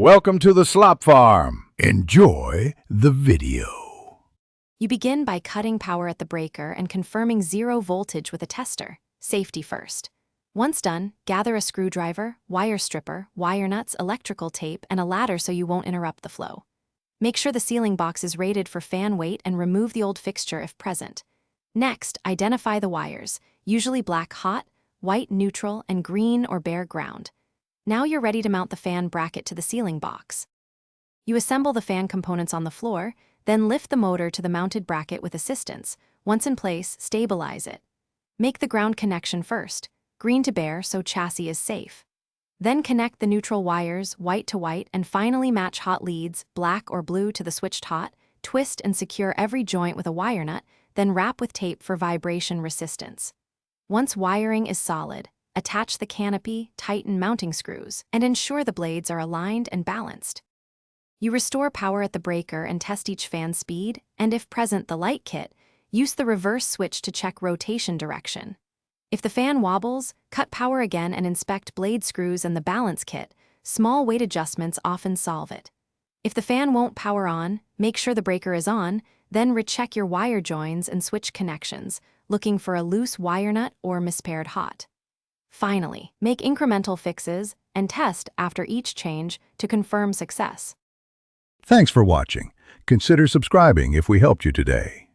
Welcome to the Slop Farm. Enjoy the video. You begin by cutting power at the breaker and confirming 0 voltage with a tester. Safety first. Once done, gather a screwdriver, wire stripper, wire nuts, electrical tape, and a ladder so you won't interrupt the flow. Make sure the sealing box is rated for fan weight and remove the old fixture if present. Next, identify the wires, usually black hot, white neutral, and green or bare ground. Now you're ready to mount the fan bracket to the sealing box. You assemble the fan components on the floor, then lift the motor to the mounted bracket with assistance. Once in place, stabilize it. Make the ground connection first, green to bare so chassis is safe. Then connect the neutral wires, white to white, and finally match hot leads, black or blue to the switched hot. Twist and secure every joint with a wire nut, then wrap with tape for vibration resistance. Once wiring is solid, attach the canopy, tighten mounting screws, and ensure the blades are aligned and balanced. You restore power at the breaker and test each fan speed, and if present the light kit, use the reverse switch to check rotation direction. If the fan wobbles, cut power again and inspect blade screws and the balance kit. Small weight adjustments often solve it. If the fan won't power on, make sure the breaker is on, then recheck your wire joins and switch connections, looking for a loose wire nut or mispaired hot. Finally, make incremental fixes and test after each change to confirm success. Thanks for watching. Consider subscribing if we helped you today.